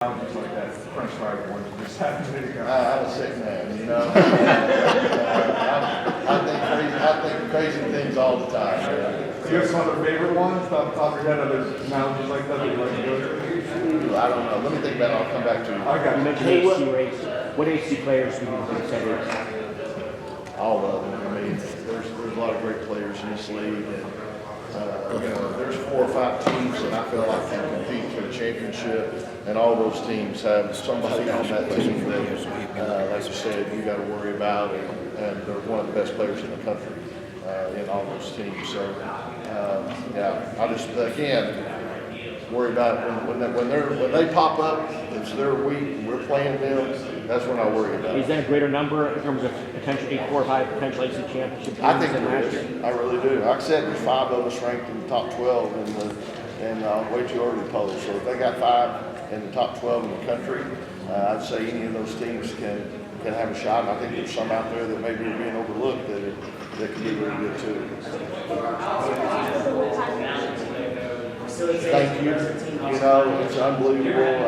Just like that French fry one just happened to go. I'm a sick man, you know. I think crazy things all the time. Do you have some other favorite ones off the top of your head? Other analogies like that that you like to go to? I don't know. Let me think about it. I'll come back to you. I got You mentioned ACC race. What ACC players do you consider? All of them. I mean, there's a lot of great players in this league. And, there's 4 or 5 teams that I feel like can compete for the championship, and all those teams have somebody on that team that, like you said, you got to worry about, and they're one of the best players in the country in all those teams. So, I just again worry about when they pop up. It's their week. We're playing them. That's when I worry about it. Is that a greater number in terms of potential 8, 4, 5 potential ACC championship teams I think than there last year? is. I really do. Like I said, there's 5 of us ranked in the top 12 in way too early polls. So if they got 5 in the top 12 in the country, I'd say any of those teams can have a shot. And I think there's some out there that maybe are being overlooked that could be really good too. Thank you. You know, it's unbelievable.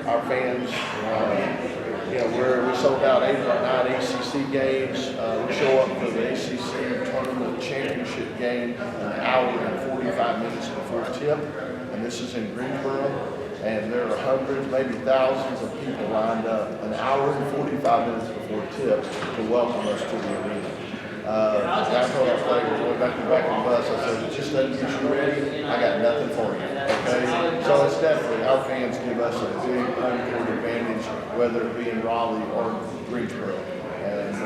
Our fans, we sold out 8 or 9 ACC games. We show up for the ACC tournament championship game an hour and 45 minutes before tip, and this is in Greensboro, and there are hundreds, maybe thousands of people lined up an hour and 45 minutes before tip to welcome us to the arena. I told our players, going back to the back of the bus, I said, it just doesn't get you ready. I got nothing for you. Okay? So it's definitely, our fans give us a big home court advantage, whether it be in Raleigh or Greensboro. And I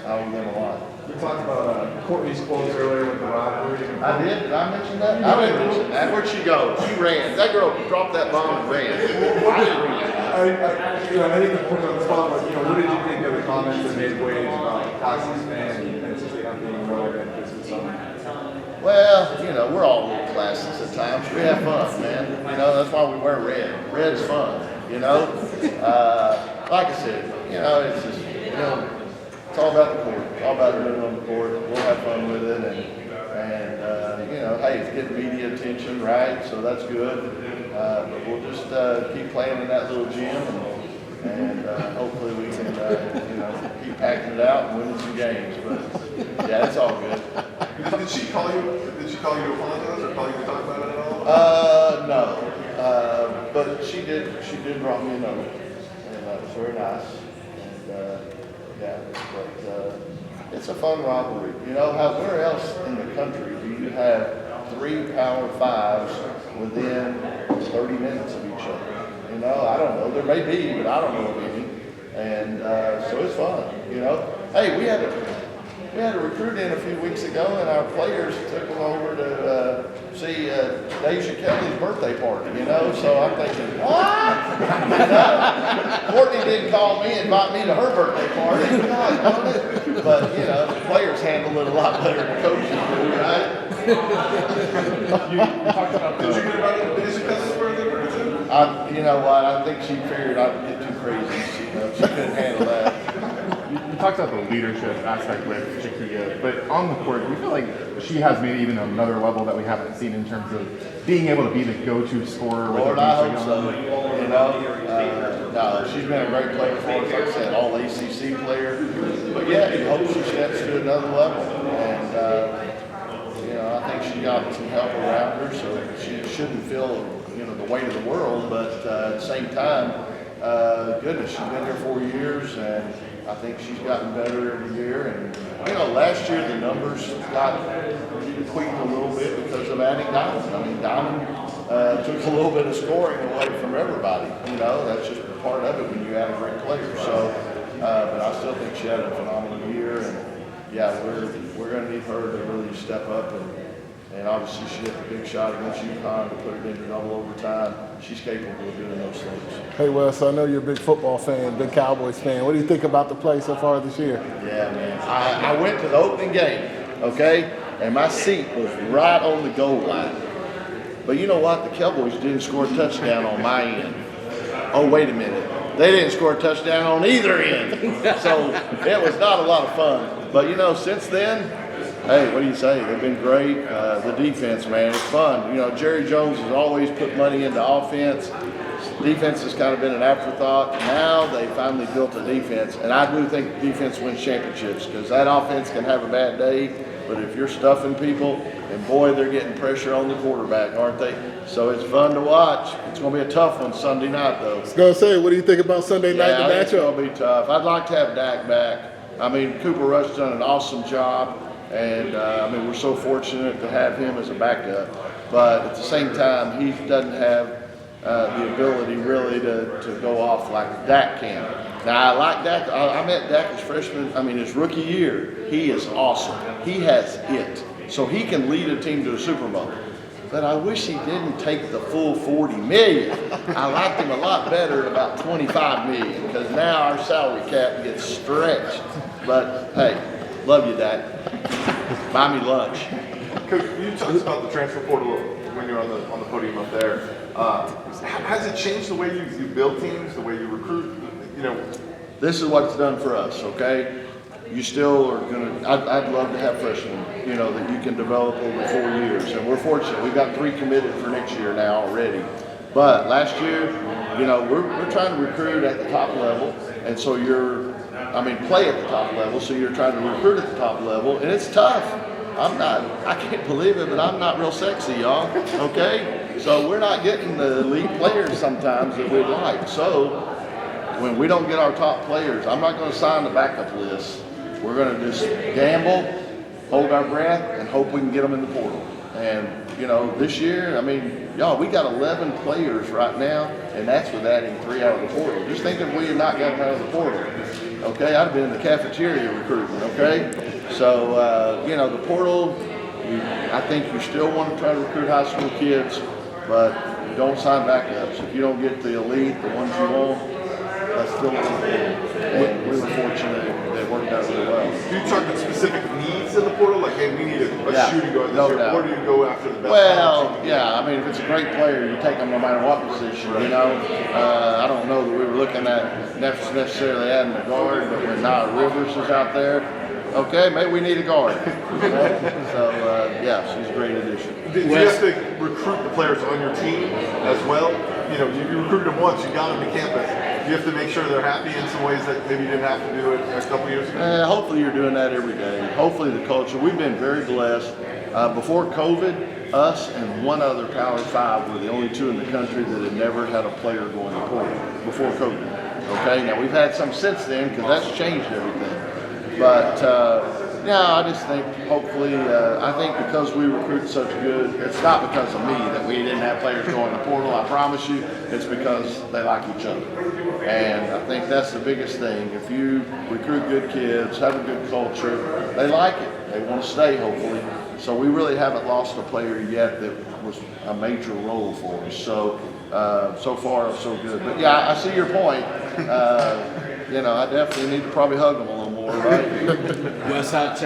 owe them a lot. We talked about Courtney's quotes earlier with the rivalry. I did? Did I mention that? I didn't mention that. Where'd she go? She ran. That girl dropped that bomb and ran. I didn't read that. I think the point on the spot, but what did you think of the comments that made waves about Cox's fan and simply not being relevant because of something? Well, we're all little classics at times. We have fun, man. That's why we wear red. Red's fun, Like I said, it's just, it's all about the court. It's all about running on the court. We'll have fun with it, and hey, it's getting media attention, right? So that's good. But we'll just keep playing in that little gym, and hopefully we can, keep packing it out and winning some games. But yeah, it's all good. Did she call you? Did she call you to apologize or call you to talk about it at all? No. But she did draw me a note, and that was very nice. And it's a fun rivalry. Where else in the country do you have 3 Power 5s within 30 minutes of each other? I don't know. There may be, but I don't know of any. And so it's fun. Hey, we had a recruit in a few weeks ago, and our players took them over to see Deja Kelly's birthday party, So I'm thinking, what? Courtney didn't call me and invite me to her birthday party. But, the players handle it a lot better than coaches do, right? You talked about did you get invited to Deja Kelly's birthday party too? You know what? I think she figured I'd get too crazy. She couldn't handle that. You talked about the leadership aspect with Shakia, but on the court, do you feel like she has maybe even another level that we haven't seen in terms of being able to be the go-to scorer? Lord, I hope so. No, she's been a great player for us. Like I said, all ACC player. But yeah, you hope she steps to another level. And I think she got some help around her, so she shouldn't feel the weight of the world. But at the same time, goodness, she's been here 4 years, and I think she's gotten better every year. And last year the numbers got tweaked a little bit because of adding Diamond. I mean, Diamond took a little bit of scoring away from everybody. That's just part of it when you add a great player. So, but I still think she had a phenomenal year, and yeah, we're going to need her to really step up. And obviously she hit the big shot against UConn to put it into double overtime. She's capable of doing those things. Hey Wes, I know you're a big football fan, big Cowboys fan. What do you think about the play so far this year? Yeah, man. I went to the opening game, okay, and my seat was right on the goal line. But you know what? The Cowboys didn't score a touchdown on my end. Oh, wait a minute. They didn't score a touchdown on either end. So it was not a lot of fun. But since then, hey, what do you say? They've been great. The defense, man, it's fun. Jerry Jones has always put money into offense. defense has kind of been an afterthought. Now they finally built a defense, and I do think defense wins championships because that offense can have a bad day, but if you're stuffing people, and boy, they're getting pressure on the quarterback, aren't they? So it's fun to watch. It's going to be a tough one Sunday night, though. I was gonna say, what do you think about Sunday night? Yeah, I The think it's matchup. going to be tough. I'd like to have Dak back. I mean, Cooper Rush's done an awesome job, and I mean, we're so fortunate to have him as a backup. But at the same time, he doesn't have the ability really to go off like Dak can. Now, I like Dak. I met Dak as freshman, his rookie year. He is awesome. He has it. So he can lead a team to a Super Bowl. But I wish he didn't take the full $40 million. I liked him a lot better at about $25 million because now our salary cap gets stretched. But hey, love you, Dak. Buy me lunch. Coach, you talked about the transfer portal when you're on the podium up there. Has it changed the way you build teams, the way you recruit? This is what it's done for us, okay? You still are gonna, I'd love to have freshmen, that you can develop over 4 years. And we're fortunate, we've got 3 committed for next year now already. But last year, we're trying to recruit at the top level. And so play at the top level. So you're trying to recruit at the top level, and it's tough. I can't believe it, but I'm not real sexy, y'all, okay? So we're not getting the elite players sometimes that we'd like. So when we don't get our top players, I'm not gonna sign the backup list. We're going to just gamble, hold our breath, and hope we can get them in the portal. And, this year, y'all, we got 11 players right now, and that's with adding 3 out of the portal. Just think if we had not gotten out of the portal, okay? I'd have been in the cafeteria recruiting, okay? So, the portal, I think you still want to try to recruit high school kids, but don't sign backups. If you don't get the elite, the ones you want, that's still and we were fortunate that it worked out really well. Do you target specific needs in the portal? Like, hey, we need a shooting guard this no year. doubt. Where do you go after the best? Well, yeah, if it's a great player, you take them no matter what position, I don't know that we were looking at necessarily adding a guard, but when Nia Rivers is out there, okay, maybe we need a guard. So, she's a great addition. Do you have to recruit the players on your team as well? You recruited them once, you got them to campus. Do you have to make sure they're happy in some ways that maybe you didn't have to do it a couple years ago? Hopefully you're doing that every day. Hopefully the culture, we've been very blessed. Before COVID, us and one other Power 5 were the only 2 in the country that had never had a player go in the portal before COVID. Okay, now we've had some since then because that's changed everything. But I just think hopefully, I think because we recruit such good, it's not because of me that we didn't have players go in the portal, I promise you, it's because they like each other. And I think that's the biggest thing. If you recruit good kids, have a good culture, they like it. They want to stay, hopefully. So we really haven't lost a player yet that was a major role for us. So, so far, so good. But yeah, I see your point. I definitely need to probably hug them a little more, right? West Side Challenge.